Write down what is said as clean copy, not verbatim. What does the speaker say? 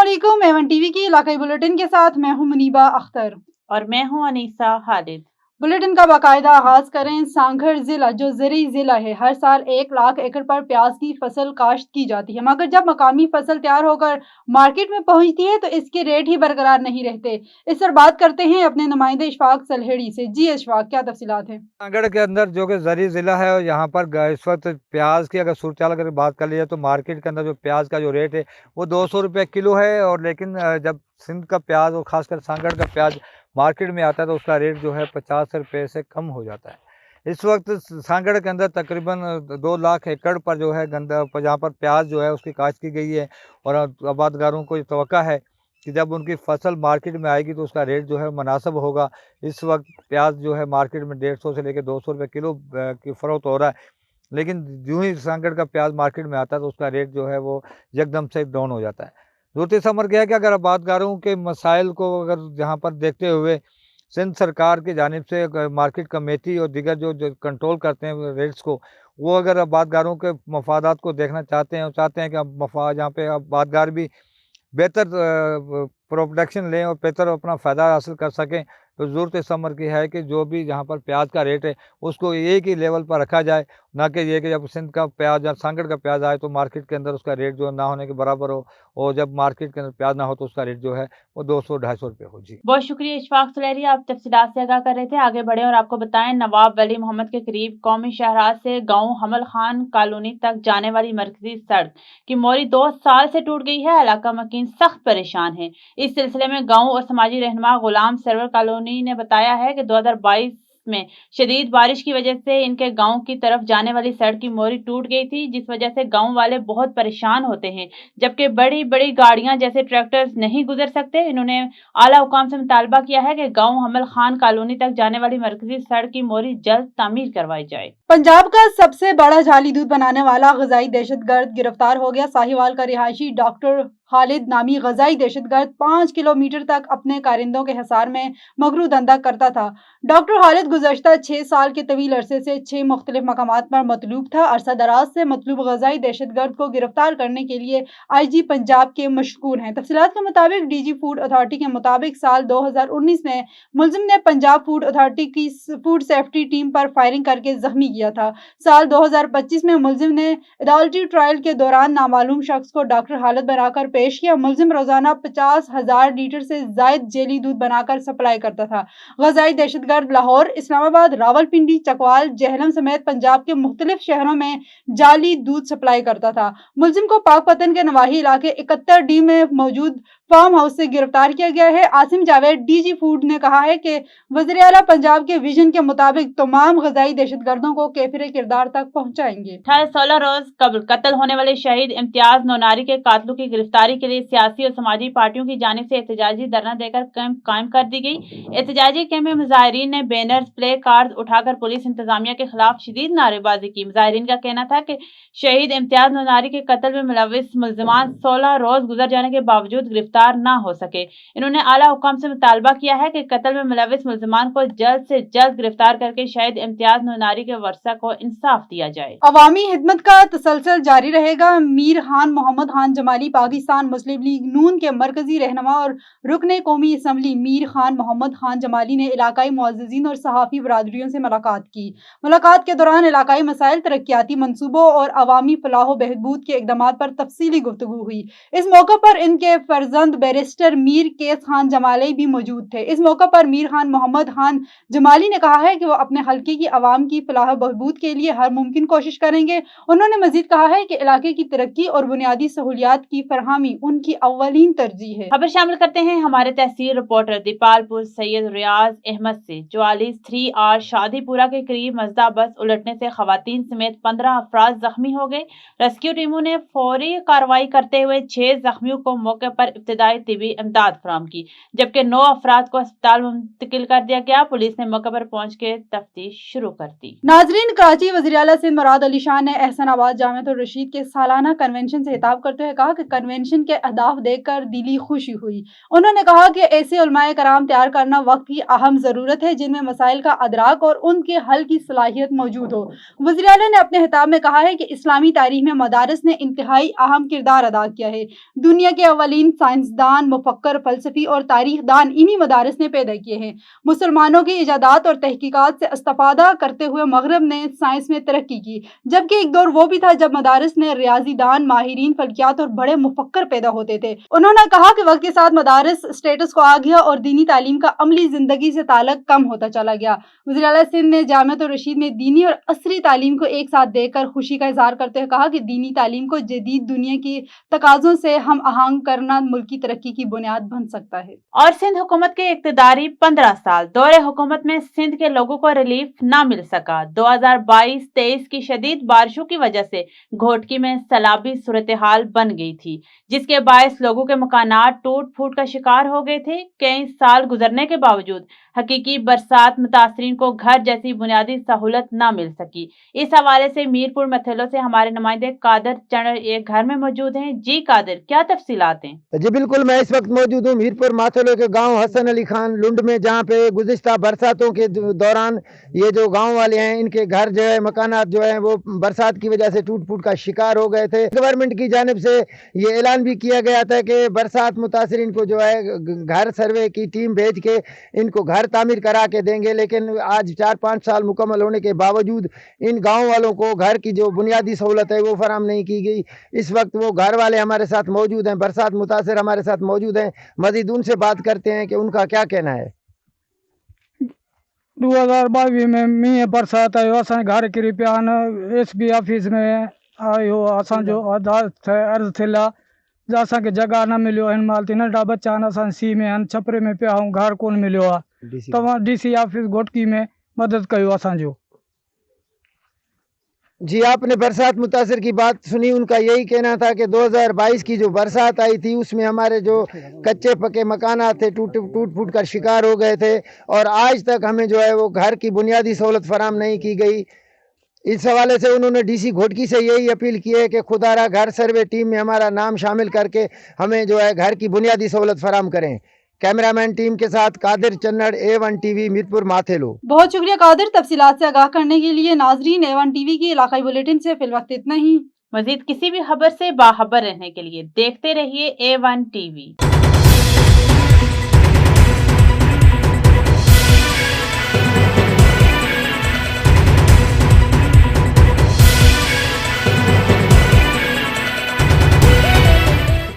अस्सलामुअलैकुम। Avon TV की इलाकाई bulletin के साथ मैं हूं मुनीबा अख्तर और मैं हूं अनीसा खालिद। बुलेटिन का बाकायदा आगाज करें। सांगड़ जिला जो ज़रूरी जिला है, हर साल 1 लाख एकड़ पर प्याज की फसल काश्त की जाती है, मगर जब मकामी फसल तैयार होकर मार्केट में पहुंचती है तो इसके रेट ही बरकरार नहीं रहते। इस पर बात करते हैं अपने नुमाइंदे इशफाक सलहेड़ी से। जी इशफाक, क्या तफसीलात हैं? सांगड़ के अंदर जो कि ज़री ज़िला है, और यहाँ पर इस वक्त प्याज की अगर सूरत अगर बात कर ली जाए तो मार्केट के अंदर जो प्याज का जो रेट है वो 200 रुपये किलो है। और लेकिन जब सिंध का प्याज और ख़ासकर सांगड़ का प्याज मार्केट में आता है तो उसका रेट जो है 50 रुपये से कम हो जाता है। इस वक्त सांगड़ के अंदर तकरीबन 2 लाख एकड़ पर जो है गंदा जहाँ पर प्याज जो है उसकी काश्त की गई है। और आबादगारों को ये तवक्का है कि जब उनकी फसल मार्केट में आएगी तो उसका रेट जो है मुनासिब होगा। इस वक्त प्याज जो है मार्केट में 150 से लेकर 200 रुपये किलो की फ़रोख्त हो रहा है, लेकिन यूँ ही सांगड़ का प्याज मार्केट में आता है तो उसका रेट जो है वो एकदम से डाउन हो जाता है। ज़रूरत इस अमर क्या है कि अगर आबादगारों के मसाइल को अगर जहाँ पर देखते हुए सिंध सरकार की जानिब से मार्केट कमेटी और दीगर जो कंट्रोल करते हैं रेट्स को, वो अगर आबादगारों के मफादात को देखना चाहते हैं और चाहते हैं कि अब मफाद जहाँ पे आबादगार भी बेहतर प्रोडक्शन लें और बेहतर अपना फ़ायदा हासिल कर सकें, तो ज़रूरत इस अमर की है कि जो भी जहाँ पर प्याज का रेट है उसको एक ही लेवल पर रखा जाए, ना कि ये कि जब सिंध का प्याज या सांगड़ का प्याज आए तो मार्केट के अंदर उसका रेट जो ना होने के बराबर हो, और जब मार्केट के अंदर प्याज ना हो तो उसका रेट जो है वो 200-250 रुपये हो। जी बहुत शुक्रिया इशफाक सलहेड़ी, आप तफसीलात से आगाह कर रहे थे। आगे बढ़े और आपको बताएं, नवाब वली मोहम्मद के करीब कौमी शहराज से गांव हमल खान कॉलोनी तक जाने वाली मरकजी सड़क की मोरी 2 साल से टूट गई है। इलाका मकीन सख्त परेशान है। इस सिलसिले में गांव और समाजी रहनुमा गुलाम सरवर कॉलोनी ने बताया है कि 2022 में शदीद बारिश की वजह से इनके गांव की तरफ जाने वाली सड़क की मोरी टूट गई थी, जिस वजह से गांव वाले बहुत परेशान होते हैं, जबकि बड़ी बड़ी गाड़ियां जैसे ट्रैक्टर्स नहीं गुजर सकते। इन्होंने आला हुकाम से मुतालबा किया है कि गांव हमल खान कॉलोनी तक जाने वाली मरकजी सड़क की मोरी जल्द तामीर करवाई जाए। पंजाब का सबसे बड़ा जाली दूध बनाने वाला गजाई दहशतगर्द गिरफ्तार हो गया। साहिवाल का रिहायशी डॉक्टर खालिद नामी गजाई दहशतगर्द 5 किलोमीटर तक अपने कारिंदों के हिसार में मगरू धंधा करता था। डॉक्टर खालिद गुज़श्ता 6 साल के तवील अरसे से 6 मुख्तलिफ मकामात पर मतलूब था। अरसा दराज से मतलूब गजाई दहशतगर्द को गिरफ्तार करने के लिए IG पंजाब के मशगूल हैं। तफसीलात के मुताबिक DG फूड अथॉरिटी के मुताबिक साल 2019 में मुलजिम ने पंजाब फूड अथॉरिटी की फूड सेफ्टी टीम पर फायरिंग करके जख्मी किया था। साल 2025 में मुलजिम ने अदालती ट्रायल के दौरान नामालूम शख्स को डॉक्टर खालिद बनाकर पेश किया। मुलजिम रोजाना 50,000 लीटर से जायद जेली दूध बनाकर सप्लाई करता था। गजाई दहशतगर्द लाहौर, इस्लामाबाद, रावलपिंडी, चकवाल, जेहलम समेत पंजाब के मुख्तलिफ शहरों में जाली दूध सप्लाई करता था। मुलजिम को पाकपतन के नवाही इलाके 71D में मौजूद फार्म हाउस से गिरफ्तार किया गया है। आसिम जावेद DG फूड ने कहा है कि वज़ीर आला पंजाब के विजन के मुताबिक तमाम गजाई दहशतगर्दों को केफिर किरदार तक पहुंचाएंगे। 16 रोज कबल कत्ल होने वाले शहीद इम्तियाज नौनारी के कातलों की गिरफ्तारी के लिए सियासी और समाजी पार्टियों की जानिब से एहतजाजी धरना देकर कैंप कायम कर दी गई। एहतजाजी कैंप में मुजाहिरीन ने बैनर्स, प्ले कार्ड उठाकर पुलिस इंतजामिया के खिलाफ शदीद नारेबाजी की। मुजाहिरीन का कहना था कि शहीद इम्तियाज नौनारी के कत्ल में मुलविस मुल्जिमान 16 रोज गुजर जाने के बावजूद गिरफ्तार ना हो सके। इन्होंने आला हुकाम से मुतालबा किया है कि कत्ल में मुलविस मुल्जिमान को जल्द से जल्द गिरफ्तार करके शहीद इम्तियाज नौनारी के वर्सा को इंसाफ दिया जाए। अवामी हिदमत का तसलसल जारी रहेगा। मीर खान मोहम्मद खान जमाली पाकिस्तान मुस्लिम लीग नून के मरकजी रहनुमा और रुकने कौमी असम्बली मीर खान मोहम्मद खान जमाली ने इलाकाई मुअज़्ज़िज़ीन और सहाफ़ी बरादरियों से मुलाकात की। मुलाकात के दौरान इलाकाई मसाइल, तरक्याती मंसूबों और अवामी फलाह बहबूद के इक़दामात पर तफसीली गुफ्तगू हुई। इस मौके पर इनके फर्जंद बैरिस्टर मीर केस खान जमाली भी मौजूद थे। इस मौके पर मीर खान मोहम्मद खान जमाली ने कहा है कि वो अपने हल्के की अवाम की फलाह बहबूद के लिए हर मुमकिन कोशिश करेंगे। उन्होंने मजीद कहा है कि इलाके की तरक्की और बुनियादी सहूलियात की फरहमी उनकी अव्वलीन तरजीह है। खबर शामिल करते हैं हमारे तहसील रिपोर्टर दीपालपुर सैयद रियाज अहमद से। 44-3R शादीपुरा के करीब मजदा बस उलटने से खवातीन समेत 15 अफराद जख्मी हो गए। रेस्क्यू टीमों ने फौरी कार्रवाई करते हुए 6 जख्मियों को मौके पर इब्तदाई तिबी इमदाद फराहम की, जबकि 9 अफराद को अस्पताल मुंतकिल कर दिया गया। पुलिस ने मौके पर पहुंच के तफ्तीश शुरू कर दी। नाजरीन, कराची वज़ीर आला सिंध मुराद अली शाह ने एहसनाबाद जामिअतुर रशीद के सालाना कन्वेंशन से खिताब करते हुए कहा कि कन्वेंशन के अहदाफ देखकर दिली खुशी हुई। उन्होंने कहा कि ऐसे उलमाए कराम तैयार करना वक्त की अहम ज़रूरत है जिनमें मसाइल का अदराक और उनके हल की सलाहियत मौजूद हो। वज़ीर आला ने अपने खिताब में कहा है कि इस्लामी तारीख में मदारिस ने इंतहाई अहम किरदार अदा किया है। दुनिया के अवलीन साइंसदान سائنسدان، مفکر، فلسفی اور تاریخ دان انہی مدارس نے پیدا کیے ہیں۔ مسلمانوں کی ایجادات اور تحقیقات سے استفادہ کرتے ہوئے مغرب نے سائنس میں ترقی کی، جبکہ ایک دور وہ بھی تھا جب مدارس نے ریاضی دان، ماہرین فلکیات اور بڑے مفکر پیدا ہوتے تھے۔ انہوں نے کہا کہ وقت کے ساتھ مدارس اسٹیٹس کو آ گیا اور دینی تعلیم کا عملی زندگی سے تعلق کم ہوتا چلا گیا۔ وزیر اعلیٰ سندھ نے جامعۃ الرشید میں دینی اور عصری تعلیم کو ایک ساتھ دیکھ کر خوشی کا اظہار کرتے ہوئے کہا کہ دینی تعلیم کو جدید دنیا کی تقاضوں سے ہم آہنگ کرنا ملکی ترقی کی بنیاد بن سکتا ہے۔ اور سندھ حکومت کے اقتداری 15 سال دور حکومت میں سندھ کے لوگوں کو ریلیف نہ مل سکا۔ 2022-23 کی شدید بارشوں کی وجہ سے گھوٹکی میں سیلابی صورتحال بن گئی تھی، جس کے باعث لوگوں کے مکانات ٹوٹ پھوٹ کا شکار ہو گئے تھے۔ کئی سال گزرنے کے باوجود حقیقی برسات متاثرین کو گھر جیسی بنیادی سہولت نہ مل سکی۔ اس حوالے سے میرپور میتھلو سے ہمارے نمائندے قادر چنر ایک گھر میں موجود ہیں۔ جی قادر، کیا تفصیلات ہیں؟ جی بالکل، میں اس وقت موجود ہوں میرپور میتھلو کے گاؤں حسن علی خان لنڈ میں، جہاں پہ گزشتہ برساتوں کے دوران یہ جو گاؤں والے ہیں ان کے گھر جو ہے، مکانات جو ہیں وہ برسات کی وجہ سے ٹوٹ پھوٹ کا شکار ہو گئے تھے۔ گورنمنٹ کی جانب سے یہ اعلان بھی کیا گیا تھا کہ برسات متاثرین کو جو ہے گھر سروے کی ٹیم بھیج کے ان کو گھر تعمیر کرا کے دیں گے، لیکن آج 4-5 سال مکمل ہونے کے باوجود ان گاؤں والوں کو گھر کی جو بنیادی سہولت ہے وہ فراہم نہیں کی گئی۔ اس وقت وہ گھر والے ہمارے ساتھ موجود ہیں، برسات متاثر ہمارے ساتھ موجود ہیں، مزید ان سے بات کرتے ہیں کہ ان کا کیا کہنا ہے۔ 2022 میں می برسات آئی، گھر کری پیان ایس بی آفس میں آئیو، جو عرض تھلا کے جگہ نہ ملو، مالتی ننڈا بچہ سی میں چھپرے میں پیا ہوں، گھر کون ملو ہے، ڈی سی آفس گھوٹکی میں مدد کیو جو۔ جی آپ نے برسات متاثر کی بات سنی، ان کا یہی کہنا تھا کہ 2022 کی جو برسات آئی تھی اس میں ہمارے جو کچے پکے مکانات تھے ٹوٹ پھوٹ کر شکار ہو گئے تھے، اور آج تک ہمیں جو ہے وہ گھر کی بنیادی سہولت فراہم نہیں کی گئی۔ اس حوالے سے انہوں نے ڈی سی گھوٹکی سے یہی اپیل کی ہے کہ خدا را گھر سروے ٹیم میں ہمارا نام شامل کر کے ہمیں جو ہے گھر کی بنیادی سہولت فراہم کریں۔ کیمرہ مین ٹیم کے ساتھ قادر چنڑ، A1 ٹی وی، میرپور میتھلو۔ بہت شکریہ قادر، تفصیلات سے آگاہ کرنے کے لیے۔ ناظرین، A1 ٹی وی کی علاقائی بلیٹن سے فی الوقت اتنا ہی۔ مزید کسی بھی خبر سے باخبر رہنے کے لیے دیکھتے رہیے A1 ٹی وی۔